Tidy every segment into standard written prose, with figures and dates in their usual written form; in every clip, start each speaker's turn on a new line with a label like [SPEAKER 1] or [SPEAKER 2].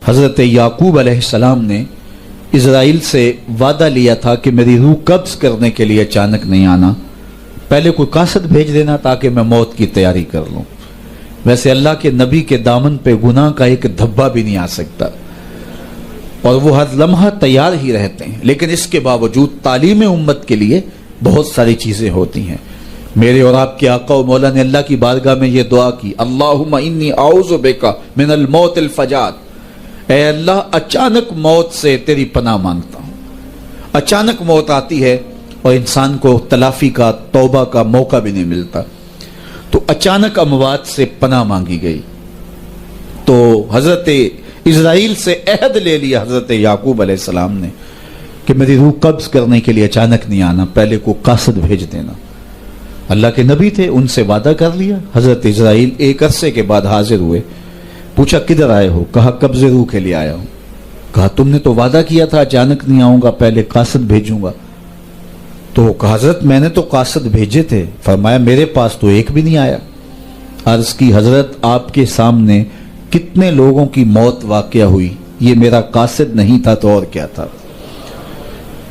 [SPEAKER 1] حضرت یعقوب علیہ السلام نے اسرائیل سے وعدہ لیا تھا کہ میری روح قبض کرنے کے لیے اچانک نہیں آنا، پہلے کوئی قاصد بھیج دینا تاکہ میں موت کی تیاری کر لوں۔ ویسے اللہ کے نبی کے دامن پہ گناہ کا ایک دھبا بھی نہیں آ سکتا اور وہ ہر لمحہ تیار ہی رہتے ہیں، لیکن اس کے باوجود تعلیم امت کے لیے بہت ساری چیزیں ہوتی ہیں۔ میرے اور آپ کے آقا و مولا نے اللہ کی بارگاہ میں یہ دعا کی، اللہم انی اعوذ بک من الموت الفجاۃ، اے اللہ اچانک موت سے تیری پناہ مانگتا ہوں۔ اچانک موت آتی ہے اور انسان کو تلافی کا، توبہ کا موقع بھی نہیں ملتا، تو اچانک اموات سے پناہ مانگی گئی۔ تو حضرت اسرائیل سے عہد لے لیا حضرت یعقوب علیہ السلام نے کہ میری روح قبض کرنے کے لیے اچانک نہیں آنا، پہلے کو قاصد بھیج دینا۔ اللہ کے نبی تھے، ان سے وعدہ کر لیا۔ حضرت اسرائیل ایک عرصے کے بعد حاضر ہوئے، پوچھا کدھر آئے ہو؟ کہا قبض روح کے لیے آیا ہوں۔ کہا تم نے تو وعدہ کیا تھا اچانک نہیں آؤں گا، پہلے قاصد بھیجوں گا۔ تو کہا حضرت میں نے تو قاصد بھیجے تھے۔ فرمایا میرے پاس تو ایک بھی نہیں آیا۔ عرض کی حضرت آپ کے سامنے کتنے لوگوں کی موت واقع ہوئی، یہ میرا قاصد نہیں تھا تو اور کیا تھا؟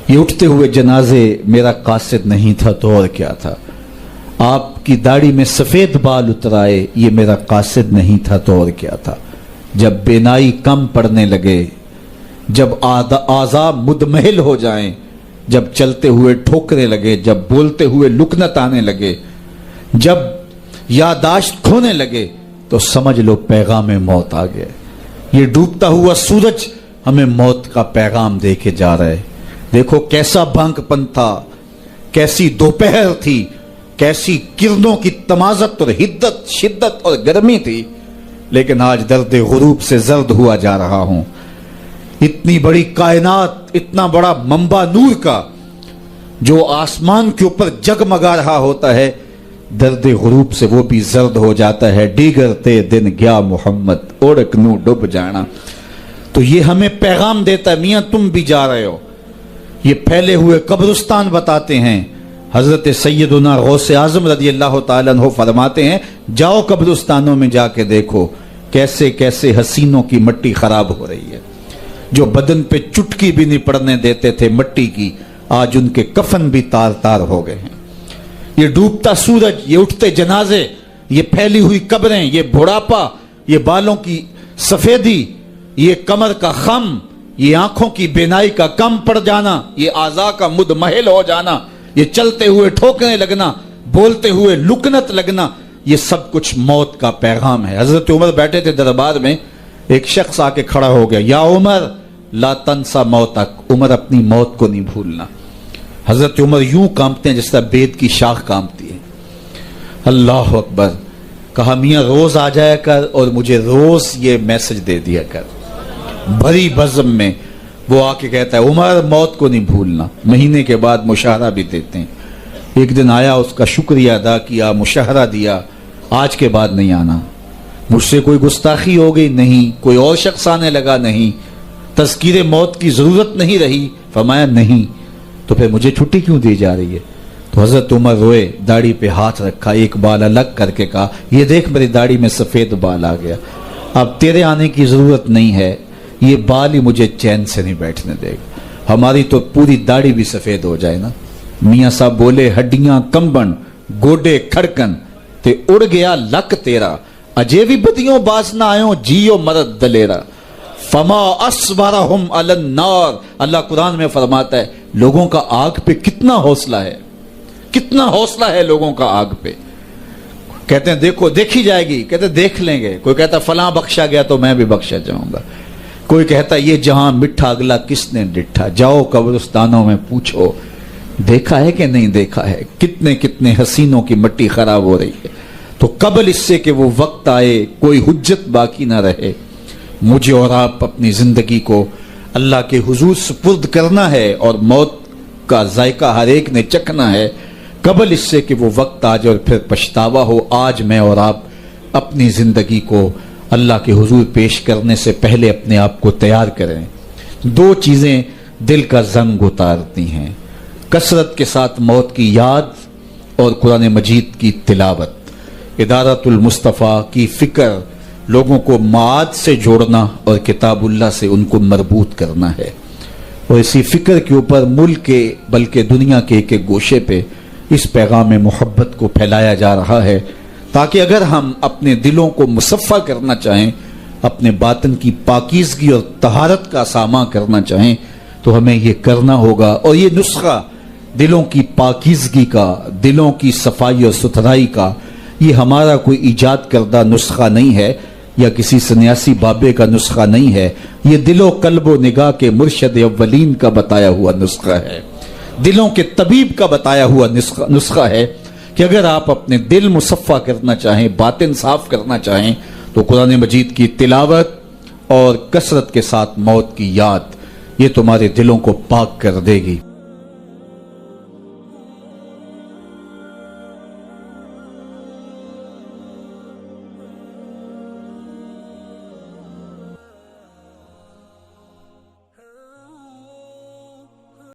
[SPEAKER 1] یہ اٹھتے ہوئے جنازے میرا قاصد نہیں تھا تو اور کیا تھا؟ آپ کی داڑھی میں سفید بال اترائے، یہ میرا قاصد نہیں تھا تو اور کیا تھا؟ جب بینائی کم پڑنے لگے، جب اعضاء مدمحل ہو جائیں، جب چلتے ہوئے ٹھوکرے لگے، جب بولتے ہوئے لکنت آنے لگے، جب یادداشت کھونے لگے، تو سمجھ لو پیغام موت آ گیا۔ یہ ڈوبتا ہوا سورج ہمیں موت کا پیغام دے کے جا رہا ہے۔ دیکھو کیسا بھانک پن تھا، کیسی دوپہر تھی، کیسی کرنوں کی تمازت اور حدت، شدت اور گرمی تھی، لیکن آج درد غروب سے زرد ہوا جا رہا ہوں۔ اتنی بڑی کائنات، اتنا بڑا منبع نور کا جو آسمان کے اوپر جگمگا رہا ہوتا ہے، درد غروب سے وہ بھی زرد ہو جاتا ہے۔ دیگرتے دن گیا محمد، اوڑک نو ڈب جانا۔ تو یہ ہمیں پیغام دیتا ہے میاں تم بھی جا رہے ہو۔ یہ پھیلے ہوئے قبرستان بتاتے ہیں۔ حضرت سیدنا غوث اعظم رضی اللہ تعالیٰ عنہ فرماتے ہیں جاؤ قبرستانوں میں جا کے دیکھو کیسے کیسے حسینوں کی مٹی خراب ہو رہی ہے۔ جو بدن پہ چٹکی بھی نہیں پڑنے دیتے تھے مٹی کی، آج ان کے کفن بھی تار تار ہو گئے ہیں۔ یہ ڈوبتا سورج، یہ اٹھتے جنازے، یہ پھیلی ہوئی قبریں، یہ بڑھاپا، یہ بالوں کی سفیدی، یہ کمر کا خم، یہ آنکھوں کی بینائی کا کم پڑ جانا، یہ اعضاء کا مدمحل ہو جانا، یہ چلتے ہوئے ٹھوکنے لگنا، بولتے ہوئے لکنت لگنا، یہ سب کچھ موت کا پیغام ہے۔ حضرت عمر بیٹھے تھے دربار میں، ایک شخص آ کے کھڑا ہو گیا، یا عمر لا تنسا موتک، عمر اپنی موت کو نہیں بھولنا۔ حضرت عمر یوں کانپتے ہیں جس طرح بید کی شاخ کانپتی ہے۔ اللہ اکبر۔ کہا میاں روز آ جایا کر اور مجھے روز یہ میسج دے دیا کر۔ بھری بزم میں وہ آ کے کہتا ہے عمر موت کو نہیں بھولنا۔ مہینے کے بعد مشاہرہ بھی دیتے ہیں۔ ایک دن آیا، اس کا شکریہ ادا کیا، مشاہرہ دیا، آج کے بعد نہیں آنا۔ مجھ سے کوئی گستاخی ہو گئی؟ نہیں۔ کوئی اور شخص آنے لگا؟ نہیں۔ تذکیر موت کی ضرورت نہیں رہی؟ فرمایا نہیں۔ تو پھر مجھے چھٹی کیوں دی جا رہی ہے؟ تو حضرت عمر روئے، داڑھی پہ ہاتھ رکھا، ایک بال الگ کر کے کہا یہ دیکھ میری داڑھی میں سفید بال آ گیا، اب تیرے آنے کی ضرورت نہیں ہے، یہ بال ہی مجھے چین سے نہیں بیٹھنے دے گا۔ ہماری تو پوری داڑھی بھی سفید ہو جائے نا۔ میاں صاحب بولے ہڈیاں کمبن، گوڈے کھڑکن تے اڑ گیا لک تیرا، اجے بھی بدیوں باز نہ آئوں، جیو مرد دلیرا، فما اصبرہم علی النار۔ اللہ قرآن میں فرماتا ہے لوگوں کا آگ پہ کتنا حوصلہ ہے، کتنا حوصلہ ہے لوگوں کا آگ پہ۔ کہتے ہیں دیکھو دیکھی جائے گی، کہتے ہیں دیکھ لیں گے۔ کوئی کہتا فلاں بخشا گیا تو میں بھی بخشا جاؤں گا۔ کوئی کہتا یہ جہاں مٹھا اگلا کس نے ڈٹھا، جاؤ قبرستانوں میں پوچھو دیکھا ہے کہ نہیں دیکھا ہے، کتنے کتنے حسینوں کی مٹی خراب ہو رہی ہے۔ تو قبل اس سے کہ وہ وقت آئے کوئی حجت باقی نہ رہے، مجھے اور آپ اپنی زندگی کو اللہ کے حضور سپرد کرنا ہے اور موت کا ذائقہ ہر ایک نے چکھنا ہے، قبل اس سے کہ وہ وقت آ جائے اور پھر پچھتاوا ہو۔ آج میں اور آپ اپنی زندگی کو اللہ کے حضور پیش کرنے سے پہلے اپنے آپ کو تیار کریں۔ دو چیزیں دل کا زنگ اتارتی ہیں، کثرت کے ساتھ موت کی یاد اور قرآن مجید کی تلاوت۔ ادارت المصطفیٰ کی فکر لوگوں کو معاد سے جوڑنا اور کتاب اللہ سے ان کو مربوط کرنا ہے. اور اسی فکر کے اوپر ملک کے بلکہ دنیا کے ایک ایک گوشے پہ اس پیغام محبت کو پھیلایا جا رہا ہے، تاکہ اگر ہم اپنے دلوں کو مصفہ کرنا چاہیں، اپنے باطن کی پاکیزگی اور طہارت کا سامان کرنا چاہیں، تو ہمیں یہ کرنا ہوگا. اور یہ نسخہ دلوں کی پاکیزگی کا، دلوں کی صفائی اور ستھرائی کا، یہ ہمارا کوئی ایجاد کردہ نسخہ نہیں ہے، یا کسی سنیاسی بابے کا نسخہ نہیں ہے. یہ دل و قلب و نگاہ کے مرشد اولین کا بتایا ہوا نسخہ ہے، دلوں کے طبیب کا بتایا ہوا نسخہ ہے کہ اگر آپ اپنے دل مصفہ کرنا چاہیں، باطن صاف کرنا چاہیں، تو قرآن مجید کی تلاوت اور کثرت کے ساتھ موت کی یاد یہ تمہارے دلوں کو پاک کر دے گی.